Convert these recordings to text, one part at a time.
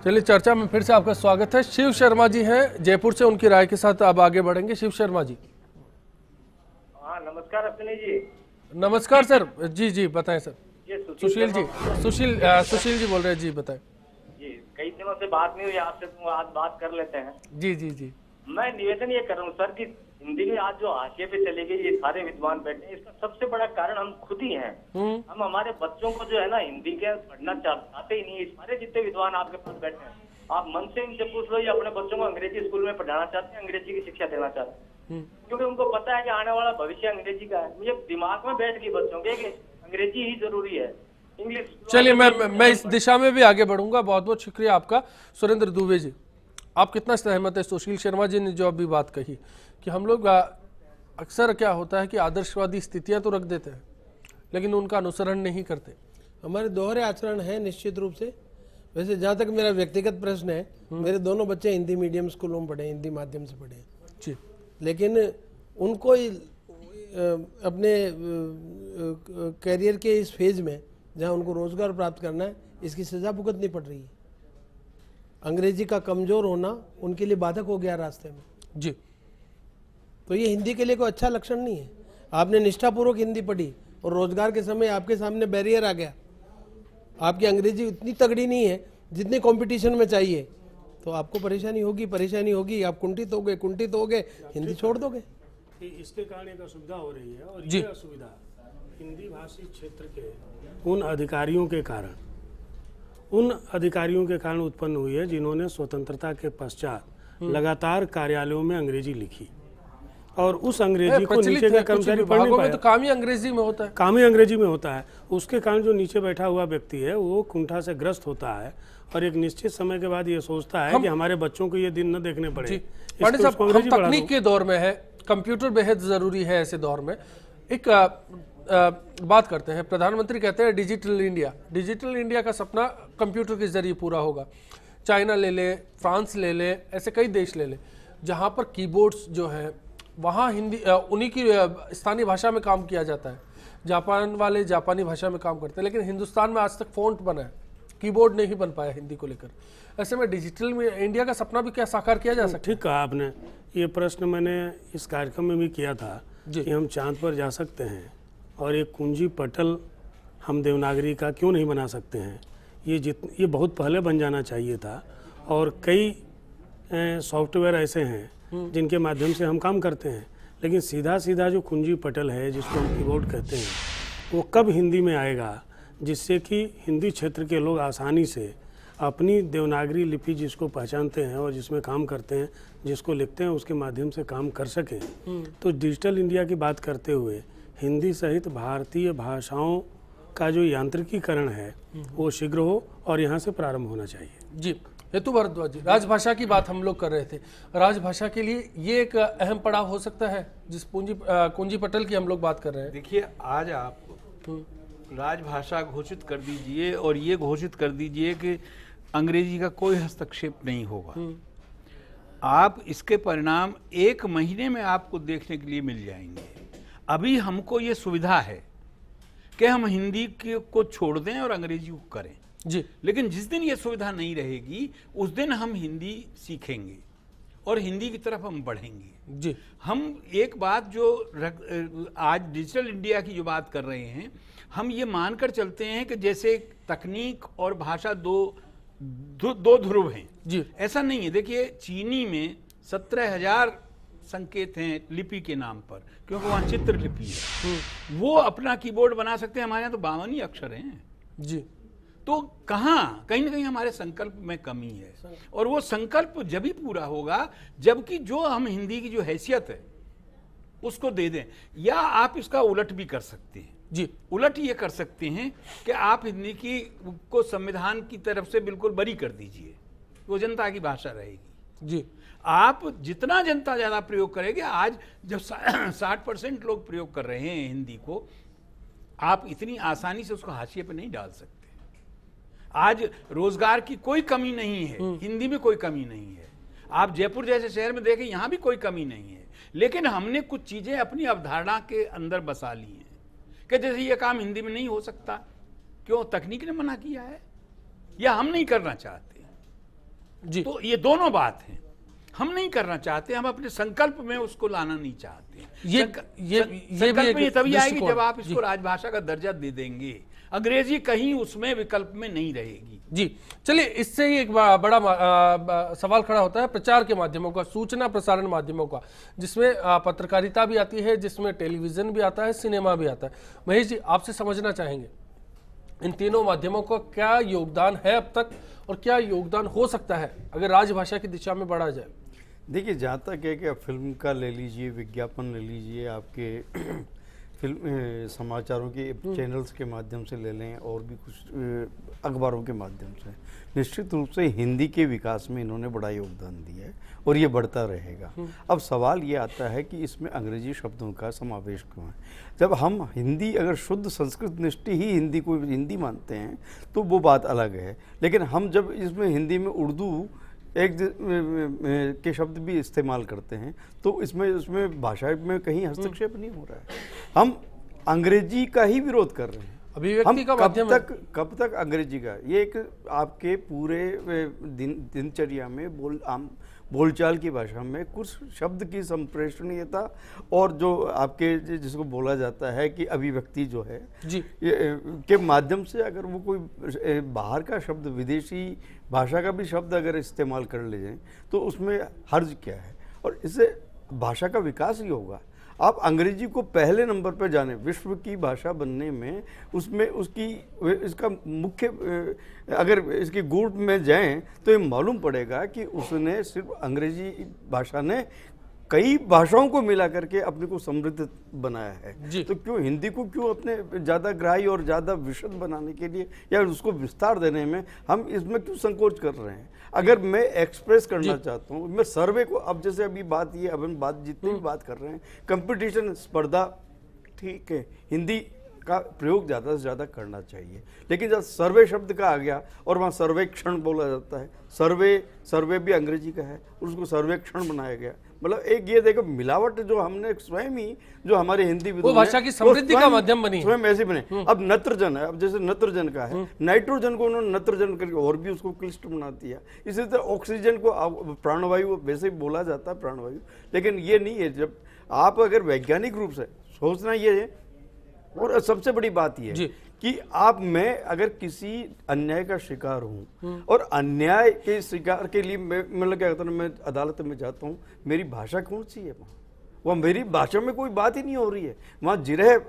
चलिए चर्चा में फिर से आपका स्वागत है। शिव शर्मा जी हैं जयपुर से, उनकी राय के साथ अब आगे बढ़ेंगे। शिव शर्मा जी। हाँ नमस्कार अश्विनी जी। नमस्कार सर। जी जी बताएं सर। ये सुशील जी, सुशील जी बोल रहे हैं जी, बताएं। जी कई दिनों से बात नहीं हुई आपसे, तो आज बात कर लेते हैं। जी जी जी। मैं निवेदन ये कर रहा हूँ सर कि हिंदी में आज जो हाशिए पे चली गई, ये सारे विद्वान बैठे हैं, इसका सबसे बड़ा कारण हम खुद ही हैं। हम हमारे बच्चों को जो है ना हिंदी के पढ़ना चाहते ही नहीं। सारे जितने विद्वान आपके पास बैठे हैं, आप मन से इनसे पूछ लो, ये अपने बच्चों को अंग्रेजी स्कूल में पढ़ाना चाहते हैं, अंग्रेजी की शिक्षा देना चाहते हैं, क्योंकि उनको पता है कि आने वाला भविष्य अंग्रेजी का है। मुझे दिमाग में बैठ गई बच्चों के कि अंग्रेजी ही जरूरी है, इंग्लिश। चलिए मैं इस दिशा में भी आगे बढ़ूंगा। बहुत बहुत शुक्रिया आपका। सुरेंद्र दुबे जी, आप कितना सहमत है सुशील शर्मा जी ने जो अभी बात कही कि हम लोग अक्सर क्या होता है कि आदर्शवादी स्थितियां तो रख देते हैं लेकिन उनका अनुसरण नहीं करते। हमारे दोहरे आचरण है निश्चित रूप से। वैसे जहाँ तक मेरा व्यक्तिगत प्रश्न है, मेरे दोनों बच्चे हिंदी मीडियम स्कूलों में पढ़े, हिंदी माध्यम से पढ़े जी, लेकिन उनको अपने करियर के इस फेज में जहाँ उनको रोजगार प्राप्त करना है, इसकी सजा भुगतनी पड़ रही है। अंग्रेजी का कमजोर होना उनके लिए बाधक हो गया रास्ते में जी। तो ये हिंदी के लिए कोई अच्छा लक्षण नहीं है। आपने निष्ठापूर्वक हिंदी पढ़ी और रोजगार के समय आपके सामने बैरियर आ गया, आपकी अंग्रेजी उतनी तगड़ी नहीं है जितनी कंपटीशन में चाहिए, तो आपको परेशानी होगी, आप कुंठित हो गए, हिंदी छोड़ दोगे। इसके कारण एक असुविधा हो रही है, और ये असुविधा हिंदी भाषी क्षेत्र के उन अधिकारियों के कारण उत्पन्न हुई है जिन्होंने स्वतंत्रता के पश्चात लगातार कार्यालयों में अंग्रेजी लिखी, और उस अंग्रेजी को नीचे का कर्मचारी पढ़ नहीं पाया। तो काम ही अंग्रेजी में होता है, काम ही अंग्रेजी में होता है। उसके कारण जो नीचे बैठा हुआ व्यक्ति है वो कुंठा से ग्रस्त होता है, और एक निश्चित समय के बाद ये सोचता है कि हमारे बच्चों को ये दिन न देखने पड़े। पांडे साहब, हम तकनीक के दौर में है, कंप्यूटर बेहद जरूरी है। ऐसे दौर में एक बात करते हैं, प्रधानमंत्री कहते हैं डिजिटल इंडिया का सपना कंप्यूटर के जरिए पूरा होगा। चाइना ले ले, फ्रांस ले ले, ऐसे कई देश ले ले जहां पर कीबोर्ड्स जो है वहाँ हिंदी उन्हीं की स्थानीय भाषा में काम किया जाता है। जापान वाले जापानी भाषा में काम करते हैं, लेकिन हिंदुस्तान में आज तक फ़ॉन्ट बना है, कीबोर्ड नहीं बन पाया हिंदी को लेकर। ऐसे में डिजिटल में इंडिया का सपना भी क्या साकार किया जा सकता है? ठीक कहा आपने। ये प्रश्न मैंने इस कार्यक्रम में भी किया था कि हम चांद पर जा सकते हैं और एक कुंजी पटल हम देवनागरी का क्यों नहीं बना सकते हैं। ये बहुत पहले बन जाना चाहिए था, और कई सॉफ्टवेयर ऐसे हैं जिनके माध्यम से हम काम करते हैं, लेकिन सीधा जो कुंजी पटल है जिसको हम कीबोर्ड कहते हैं, वो कब हिंदी में आएगा जिससे कि हिंदी क्षेत्र के लोग आसानी से अपनी देवनागरी लिपि जिसको पहचानते हैं और जिसमें काम करते हैं, जिसको लिखते हैं, उसके माध्यम से काम कर सकें। तो डिजिटल इंडिया की बात करते हुए हिंदी सहित भारतीय भाषाओं का जो यांत्रिकीकरण है वो शीघ्र हो और यहाँ से प्रारंभ होना चाहिए। जी, हेतु भारद्वाज जी, राजभाषा की बात हम लोग कर रहे थे। राजभाषा के लिए ये एक अहम पड़ाव हो सकता है जिस कुंजी पटल की हम लोग बात कर रहे हैं। देखिए, आज आप राजभाषा घोषित कर दीजिए और ये घोषित कर दीजिए कि अंग्रेजी का कोई हस्तक्षेप नहीं होगा, आप इसके परिणाम 1 महीने में आपको देखने के लिए मिल जाएंगे। अभी हमको ये सुविधा है कि हम हिंदी को छोड़ दें और अंग्रेजी को करें जी, लेकिन जिस दिन ये सुविधा नहीं रहेगी उस दिन हम हिंदी सीखेंगे और हिंदी की तरफ हम बढ़ेंगे जी। हम एक बात जो आज डिजिटल इंडिया की जो बात कर रहे हैं, हम ये मानकर चलते हैं कि जैसे तकनीक और भाषा दो ध्रुव हैं जी। ऐसा नहीं है। देखिए, चीनी में 17,000 संकेत हैं लिपि के नाम पर, क्योंकि वहाँ चित्र लिपि है। वो अपना कीबोर्ड बना सकते हैं, हमारे यहाँ तो 52 ही अक्षर हैं जी। तो कहाँ कहीं ना कहीं हमारे संकल्प में कमी है, और वो संकल्प जब ही पूरा होगा जबकि जो हम हिंदी की जो हैसियत है उसको दे दें। या आप इसका उलट भी कर सकते हैं जी। उलट ये कर सकते हैं कि आप हिंदी की को संविधान की तरफ से बिल्कुल बरी कर दीजिए, वो जनता की भाषा रहेगी जी। आप जितना जनता ज़्यादा प्रयोग करेगी, आज जब 60% लोग प्रयोग कर रहे हैं हिंदी को, आप इतनी आसानी से उसको हाशिए पे नहीं डाल सकते। आज रोजगार की कोई कमी नहीं है, हिंदी में कोई कमी नहीं है। आप जयपुर जैसे शहर में देखें, यहां भी कोई कमी नहीं है, लेकिन हमने कुछ चीजें अपनी अवधारणा के अंदर बसा ली हैं कि जैसे ये काम हिंदी में नहीं हो सकता। क्यों? तकनीक ने मना किया है या हम नहीं करना चाहते? जी। तो ये दोनों बात है, हम नहीं करना चाहते, हम अपने संकल्प में उसको लाना नहीं चाहते। ये संकल्प में तभी आएगी दृष्टिकोण। जब आप इसको राजभाषा का दर्जा दे देंगे, अंग्रेजी कहीं उसमें विकल्प में नहीं रहेगी। जी, चलिए इससे ही एक बड़ा सवाल खड़ा होता है प्रचार के माध्यमों का, सूचना प्रसारण माध्यमों का, जिसमें पत्रकारिता भी आती है, जिसमें टेलीविजन भी आता है, सिनेमा भी आता है। महेश जी, आपसे समझना चाहेंगे इन तीनों माध्यमों का क्या योगदान है अब तक, और क्या योगदान हो सकता है अगर राजभाषा की दिशा में बढ़ा जाए? देखिए, जहाँ तक है कि फिल्म का ले लीजिए, विज्ञापन ले लीजिए, आपके फिल्म समाचारों के चैनल्स के माध्यम से ले लें, और भी कुछ अखबारों के माध्यम से, निश्चित रूप से हिंदी के विकास में इन्होंने बड़ा योगदान दिया है और ये बढ़ता रहेगा। अब सवाल ये आता है कि इसमें अंग्रेजी शब्दों का समावेश क्यों है। जब हम हिंदी, अगर शुद्ध संस्कृत निष्ठ ही हिंदी को हिंदी मानते हैं तो वो बात अलग है, लेकिन हम जब इसमें हिंदी में उर्दू एक के शब्द भी इस्तेमाल करते हैं तो इसमें भाषा में कहीं हस्तक्षेप नहीं हो रहा है। हम अंग्रेजी का ही विरोध कर रहे हैं। अभिव्यक्ति का माध्यम कब तक अंग्रेजी का, ये एक आपके पूरे दिनचर्या में बोलचाल की भाषा में कुछ शब्द की संप्रेषणीयता और जो आपके जिसको बोला जाता है कि अभिव्यक्ति जो है जी के माध्यम से, अगर वो कोई बाहर का शब्द, विदेशी भाषा का भी शब्द अगर इस्तेमाल कर ले जाए तो उसमें हर्ज क्या है, और इससे भाषा का विकास ही होगा। आप अंग्रेजी को पहले नंबर पर जाने, विश्व की भाषा बनने में उसमें इसका मुख्य, अगर इसकी गुण में जाएं तो ये मालूम पड़ेगा कि उसने सिर्फ अंग्रेजी भाषा ने कई भाषाओं को मिला करके अपने को समृद्ध बनाया है। तो क्यों हिंदी को क्यों अपने ज़्यादा ग्राह्य और ज़्यादा विशद बनाने के लिए या उसको विस्तार देने में हम इसमें क्यों संकोच कर रहे हैं? अगर मैं एक्सप्रेस करना चाहता हूँ, मैं सर्वे को, अब जैसे अभी बात ये, अब हम बात जितनी भी बात कर रहे हैं, कंपटीशन, स्पर्धा, ठीक है, हिंदी का प्रयोग ज़्यादा से ज़्यादा करना चाहिए, लेकिन जब सर्वे शब्द का आ गया और वहाँ सर्वेक्षण बोला जाता है, सर्वे भी अंग्रेजी का है, उसको सर्वेक्षण बनाया गया। मतलब एक ये देखो मिलावट जो हमने स्वयं ही, जो हमारे हिंदी वो भाषा की समृद्धि का माध्यम बनी, स्वयं ऐसे बने। अब नत्रजन है, अब जैसे नत्रजन का है, नाइट्रोजन को उन्होंने नत्रजन करके और भी उसको क्लिष्ट बना दिया। इसी तरह ऑक्सीजन को प्राणवायु वैसे बोला जाता है, प्राणवायु, लेकिन ये नहीं है। जब आप अगर वैज्ञानिक रूप से सोचना, ये है, और सबसे बड़ी बात यह है कि मैं अगर किसी अन्याय का शिकार हूं और अन्याय के शिकार के लिए मतलब क्या कहता हूं, मैं अदालत में जाता हूं, मेरी भाषा कौन सी है? वहाँ मेरी भाषा में कोई बात ही नहीं हो रही है, वहाँ जिरह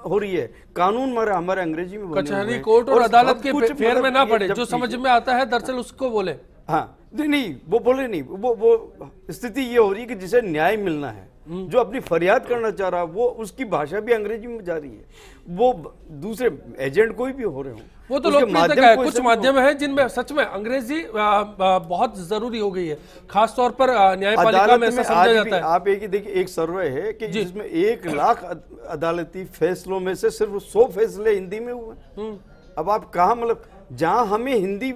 हो रही है, कानून हमारे अंग्रेजी में, कचहरी, कोर्ट और अदालत के फेर में ना पड़े, जो समझ में आता है दरअसल उसको बोले। हाँ, नहीं वो बोले नहीं, वो स्थिति ये हो रही है कि जिसे न्याय मिलना है, जो अपनी फरियाद करना चाह रहा है, वो उसकी भाषा भी अंग्रेजी में जा रही है। वो दूसरे एजेंट कोई भी हो रहे हो, वो तो लोकप्रियता का है। कुछ माध्यम है जिनमें सच में अंग्रेजी बहुत जरूरी हो गई है, खासतौर पर न्यायपालिका में ऐसा समझा जाता है। आप एक ही देखिए, एक सर्वे है कि जिसमें 1 लाख अदालती फैसलों में से सिर्फ 100 फैसले हिंदी में हुए। अब आप कहा, मतलब जहां हमें हिंदी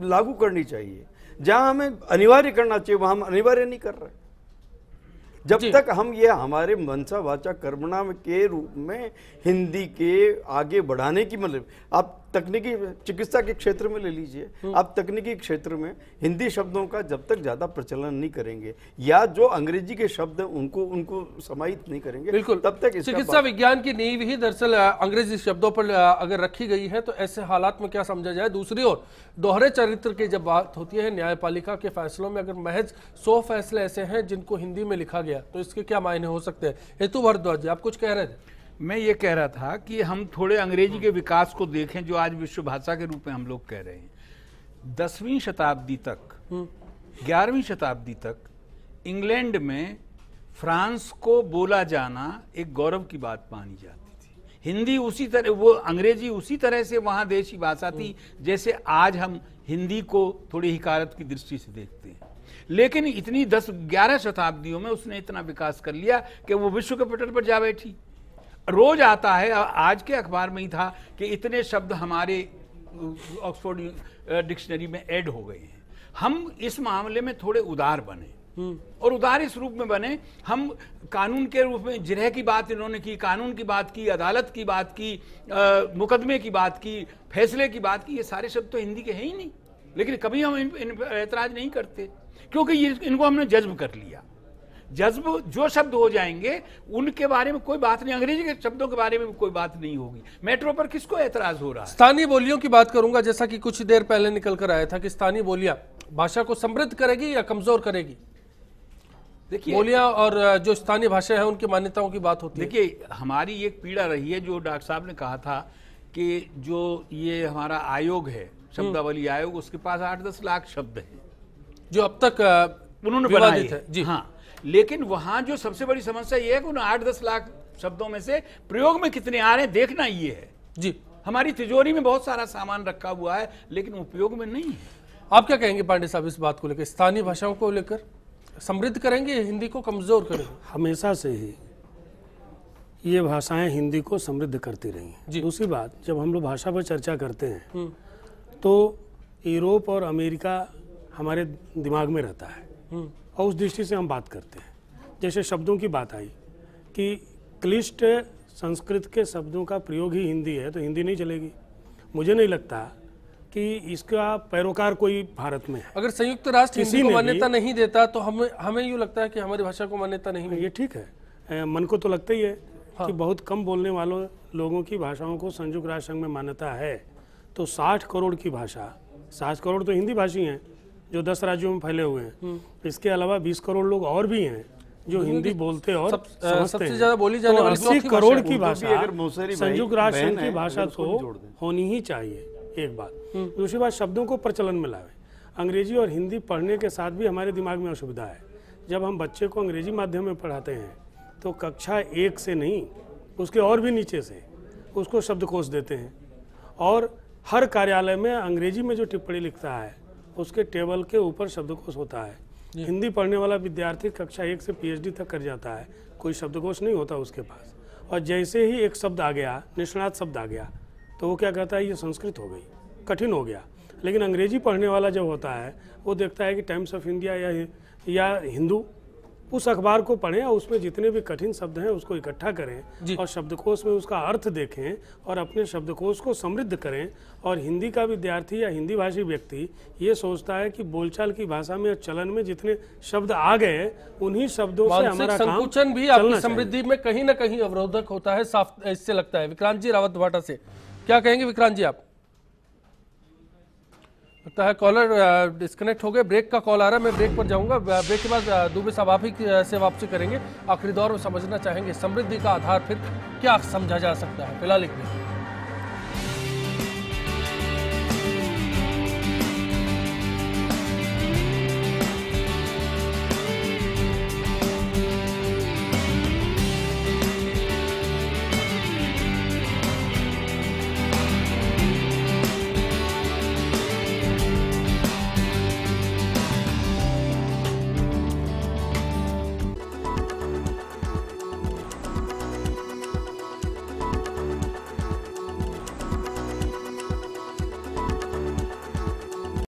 लागू करनी चाहिए, जहां हमें अनिवार्य करना चाहिए, वहां हम अनिवार्य नहीं कर रहे। जब तक हम ये हमारे मनसा वाचा कर्मणा के रूप में हिंदी के आगे बढ़ाने की, मतलब आप तकनीकी चिकित्सा के क्षेत्र में ले लीजिए, आप तकनीकी क्षेत्र में हिंदी शब्दों का जब तक ज्यादा प्रचलन नहीं करेंगे या जो अंग्रेजी के शब्द हैं उनको समाहित नहीं करेंगे, बिल्कुल, तब तक चिकित्सा विज्ञान की नींव ही दरअसल अंग्रेजी शब्दों पर अगर रखी गई है, तो ऐसे हालात में क्या समझा जाए। दूसरी ओर दोहरे चरित्र की जब बात होती है न्यायपालिका के फैसलों में, अगर महज 100 फैसले ऐसे हैं जिनको हिंदी में लिखा गया, तो इसके क्या मायने हो सकते हैं? हेतु भारद्वाज जी, आप कुछ कह रहे थे। मैं ये कह रहा था कि हम थोड़े अंग्रेजी के विकास को देखें, जो आज विश्व भाषा के रूप में हम लोग कह रहे हैं। 10वीं शताब्दी तक, 11वीं शताब्दी तक इंग्लैंड में फ्रांस को बोला जाना एक गौरव की बात मानी जाती थी। हिंदी उसी तरह, वो अंग्रेजी उसी तरह से वहाँ देशी भाषा थी जैसे आज हम हिंदी को थोड़ी हिकारत की दृष्टि से देखते हैं। लेकिन इतनी 10-11 शताब्दियों में उसने इतना विकास कर लिया कि वो विश्व के पटल पर जा बैठी। रोज आता है, आज के अखबार में ही था कि इतने शब्द हमारे ऑक्सफोर्ड डिक्शनरी में ऐड हो गए हैं। हम इस मामले में थोड़े उदार बने, और उदार इस रूप में बने, हम कानून के रूप में जिरह की बात इन्होंने की, कानून की बात की, अदालत की बात की, मुकदमे की बात की, फैसले की बात की, ये सारे शब्द तो हिंदी के हैं ही नहीं। लेकिन कभी हम इन पर ऐतराज नहीं करते, क्योंकि ये इनको हमने जज्ब कर लिया। जज्ब जो शब्द हो जाएंगे उनके बारे में कोई बात नहीं, अंग्रेजी के शब्दों के बारे में कोई बात नहीं होगी। मेट्रो पर किसको ऐतराज हो रहा है? स्थानीय बोलियों की बात करूंगा, जैसा कि कुछ देर पहले निकल कर आया था कि स्थानीय बोलियां भाषा को समृद्ध करेगी या कमजोर करेगी? देखिए, बोलियां और जो स्थानीय भाषा है उनकी मान्यताओं की बात होती है। देखिए, हमारी एक पीड़ा रही है, जो डॉक्टर साहब ने कहा था कि जो ये हमारा आयोग है, शब्दावली आयोग, उसके पास 8-10 लाख शब्द हैं जो अब तक उन्होंने बनाए हैं। जी हाँ, लेकिन वहां जो सबसे बड़ी समस्या ये है कि उन 8-10 लाख शब्दों में से प्रयोग में कितने आ रहे हैं देखना ये है। जी, हमारी तिजोरी में बहुत सारा सामान रखा हुआ है लेकिन उपयोग में नहीं है। आप क्या कहेंगे पांडे साहब इस बात को लेकर? स्थानीय भाषाओं को लेकर समृद्ध करेंगे, हिंदी को कमजोर करेंगे? हमेशा से ही ये भाषाएं हिंदी को समृद्ध करती रही हैं। दूसरी बात, जब हम लोग भाषा पर चर्चा करते हैं तो यूरोप और अमेरिका हमारे दिमाग में रहता है और उस दृष्टि से हम बात करते हैं। जैसे शब्दों की बात आई कि क्लिष्ट संस्कृत के शब्दों का प्रयोग ही हिंदी है, तो हिंदी नहीं चलेगी। मुझे नहीं लगता कि इसका पैरोकार कोई भारत में है। अगर संयुक्त राष्ट्र हिंदी को मान्यता नहीं देता तो हमें यूँ लगता है कि हमारी भाषा को मान्यता नहीं मिली। ये ठीक है, मन को तो लगता ही है कि बहुत कम बोलने वालों लोगों की भाषाओं को संयुक्त राष्ट्र संघ में मान्यता है। तो 60 करोड़ की भाषा, 60 करोड़ तो हिंदी भाषी हैं जो 10 राज्यों में फैले हुए हैं। इसके अलावा 20 करोड़ लोग और भी हैं जो हिंदी बोलते और सबसे ज्यादा बोली जाने वाली 80 करोड़ की भाषा संयुक्त राष्ट्र संघ की भाषा तो होनी ही चाहिए, एक बात। दूसरी बात, शब्दों को प्रचलन में लावे। अंग्रेजी और हिंदी पढ़ने के साथ भी हमारे दिमाग में असुविधा है। जब हम बच्चे को अंग्रेजी माध्यम में पढ़ाते हैं तो कक्षा 1 से नहीं, उसके और भी नीचे से उसको शब्दकोश देते हैं और हर कार्यालय में अंग्रेजी में जो टिप्पणी लिखता है उसके टेबल के ऊपर शब्दकोश होता है। हिंदी पढ़ने वाला विद्यार्थी कक्षा 1 से PhD तक कर जाता है, कोई शब्दकोश नहीं होता उसके पास। और जैसे ही एक शब्द आ गया, निष्णात शब्द आ गया, तो वो क्या कहता है, ये संस्कृत हो गई, कठिन हो गया। लेकिन अंग्रेजी पढ़ने वाला जब होता है वो देखता है कि टाइम्स ऑफ इंडिया या हिंदू, उस अखबार को पढ़ें और उसमें जितने भी कठिन शब्द हैं उसको इकट्ठा करें और शब्दकोश में उसका अर्थ देखें और अपने शब्दकोश को समृद्ध करें। और हिंदी का विद्यार्थी या हिंदी भाषी व्यक्ति ये सोचता है कि बोलचाल की भाषा में चलन में जितने शब्द आ गए उन्हीं शब्दों से हमारा काम संकुचन भी आपकी समृद्धि में कहीं ना कहीं अवरोधक होता है, साफ इससे लगता है। विक्रांत जी रावत भाटा से क्या कहेंगे? विक्रांत जी, आप लगता है कॉलर डिस्कनेक्ट हो गए। ब्रेक का कॉल आ रहा है, मैं ब्रेक पर जाऊंगा। ब्रेक के बाद दुबे साहब आप ही से वापसी करेंगे। आखिरी दौर में समझना चाहेंगे समृद्धि का आधार फिर क्या समझा जा सकता है। फिलहाल एक ब्रेक।